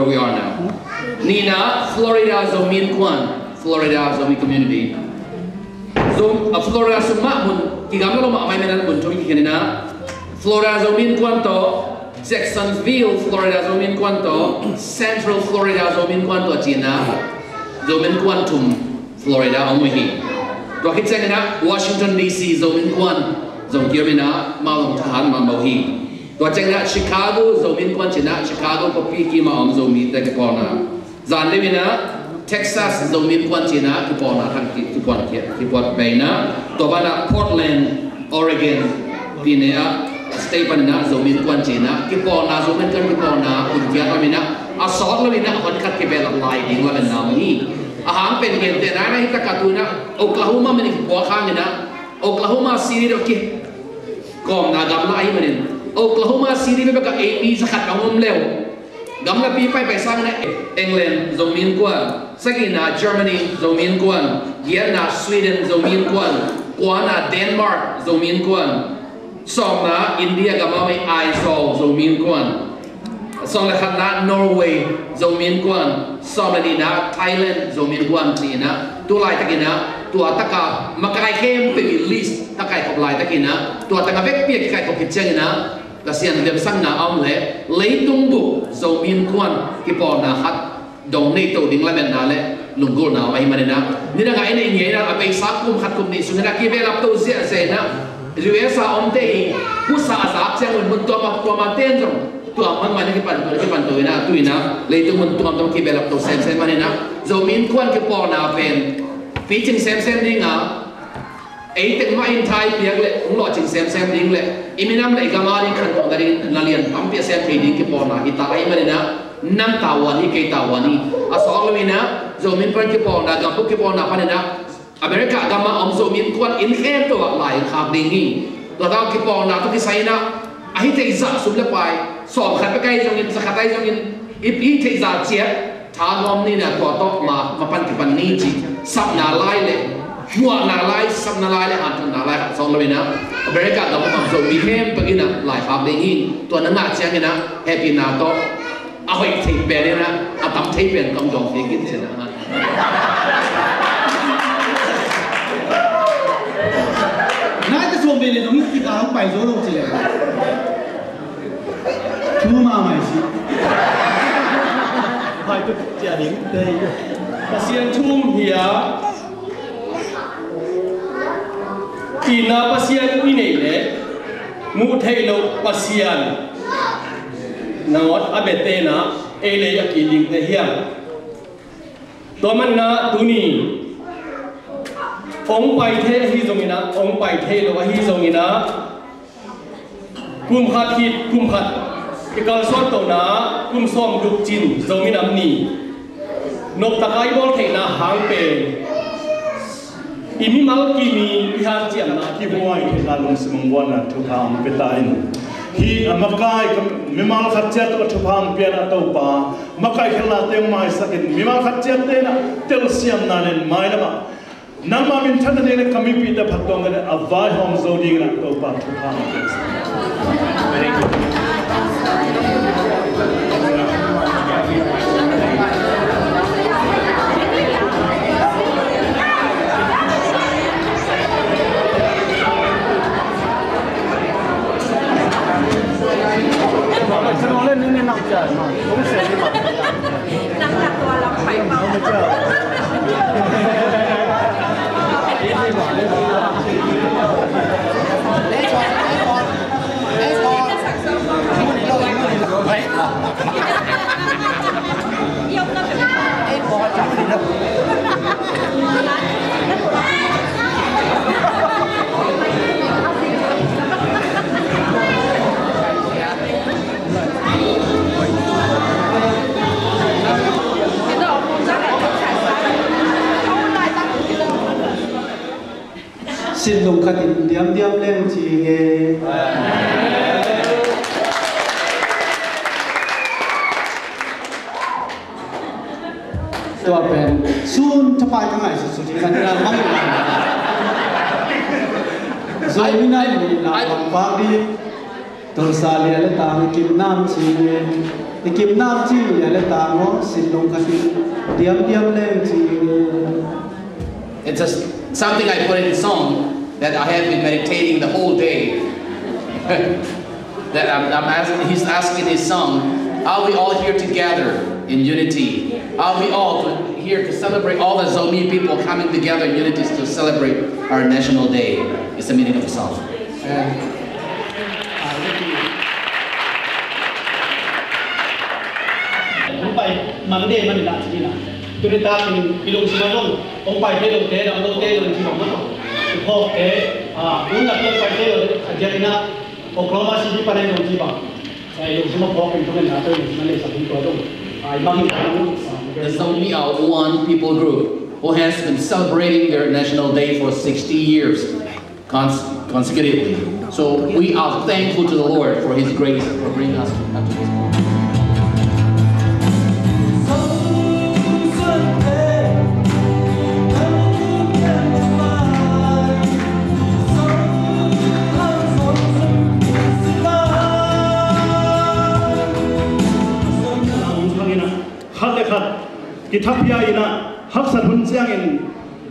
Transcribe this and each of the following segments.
where we are now. Nina, Florida zomin kwan, Florida zomin community. Florida summa mun kigamlo ma may menan bun tomi kinina. Florida zomin kwan to Jacksonville, Florida zomin kwan to Central Florida zomin kwan to China. Zomin kwan tum Florida omuhi. To kitchengina Washington DC zomin kwan zom kirmina malong tahan ma mohi. To chengina Chicago zomin kwan China Chicago ko piki ma om zomi te kepona. Zan lewina Texas zomin kwan China kepona kan kepon kia kepon baina. To bana Portland, Oregon pinea state panina zomin kwan China kepona zomin kan kepona unkia kamina asol lewina kon kat kebel lai ding wala nami. Ahang pen gente nana hita katuna Oklahoma meni kepon kangina Oklahoma City do ki kom na gamla ai manin Oklahoma City be ka AP sakat kamum lew gamla pi pai sang na England zomin kwan sakina Germany zomin kwan Vienna Sweden zomin kwan kwana Denmark zomin kwan somna India gamla mai Aizol zomin kwan somna khana Norway zomin kwan somna dina Thailand zomin kwan tina tulai takina tua taka makai kem pe list takai kop lai takina tua taka vek pia kai kop kitchengina kasian dem sang na om le leitung bu zomin kwan kipon na hat dong nei to ding la men na le lunggur na mai manena ni na ngai nei ngai na apai sakum khat kum ni sungena ki velap to zia zena USA om te pusa azap chang mun to ma ten jong tua man man ki pan to ina tu ina leitung mun to ki velap to sen sen manena zomin kwan kipon na pen phí chừng xem đi ngà ấy tiếng mai in Thai tiếng lệ cũng lo chừng xem đi lệ iminam lệ gamma đi khăn của cái là liền bấm phía xem thì đi cái bọn nào hita ấy mà nè năm tàu ni cái tàu ni à sáu mươi nè rồi mình phải cái bọn nào gặp cái bọn nào phải nè America gamma ông rồi mình quan in khemตัวlại khác đi nghiแล้วก็cái bọn nào cái sai nè ấy thì giả sụp lạiไปสอบขัดไปใกล้ตรงนี้สักขัดไปตรงนี้อีที่giảเจี๊ยบทางลมนี่เนี่ยตัวต้องมาปั้นที่ปั้นนี่จีสับนาไล่เลยหัวนาไล่สับนาไล่เลยอันทนาไล่สองเลยนะอเมริกากับมันส่งมีเข้มไปกินนะหลายครับเลยนี่ตัวนั้นน่าเชื่อไงนะแฮปปี้นาโต้เอาไปเทปเป็นเลยนะเอาตั้มเทปเป็นต้องจองเสียกินเสร็จนะน่าจะส่งไปเลยตรงนี้ที่การไปโซ่ลงเฉลี่ยทูมาใหม่สิhai cái gia đình đây pasien chung hia ina pasien ini le mu thei lo pasien naot abete na ele yakiling te hiam to man na tuni ong pai the hi zongina ong pai the lo hi zongina kum khat cái câu số tàu ná cung xóm đục chín giống như nắm nỉ nộp tạc ai bol thấy na hàng bể imi mal kimi pihak jiam na ki huai ki lalung semungwan na thupam petain hi amakai mimal khatchat to thupam pian atau pa makai khela teng mai sakin mimal khatchat te na tel siam na len mai lama nama min thana ne kami pi da phatong ne avai hom zodi na to pa thupam very good Nó lên nên nằm chờ mà cũng sẽ đi mà nằm đặtตัวเราไปเมาไม่เจอxin lùng khát điểm lên chỉ ngheตัวเป็นซูนทำไมทั้งหลายสุดๆกันเราไม่ได้ส่วนนี้นายมีหลักฟังดีตัวสาลีและตามกินน้ำชีเน Kim Nam Chi là tamo xin long kasi diam lem chi. It's just something I put in the song that I have been meditating the whole day. That I'm asking, he's asking his song, are we all here together in unity? Are we all here to celebrate all the Zomi people coming together in unity to celebrate our national day? It's the meaning of the song. Monday man la china tu ni ta pilong sima long ong pai te lo te lo chi bang ma ko ke un la ko pai te lo ajarina Oklahoma City pa nai lo chi bang ai lo sima ko ke to na to ni le sa to do ai bang The Zomi are one people group who has been celebrating their national day for 60 years consecutively. So we are thankful to the Lord for His grace for bringing us up to this point. Kitabia ina haksan hunsiangin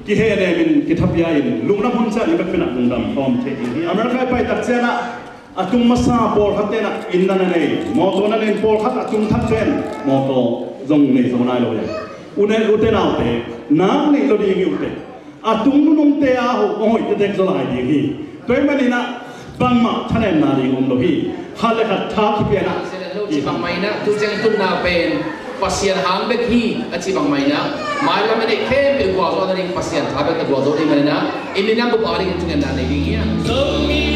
kiheremin kitabia in lungnam hunsiang ibekpina lungnam from taking America pai taksena atung masa por hatena innana nei moto na nei por hat atung thatchen moto zong nei zonai lo ya une utena te nam nei lo ding ute atung nung te a ho oi te tek zolai ding hi toimanina bangma thanen na ding om lo hi halekha tha kipiana Bang maina tu jang tu na pen pasien hang bet hi achi bang maina mai la mene kem be gwa so na ring pasien tha bet gwa do ni mana ini nam bu ari tu na nei ding ya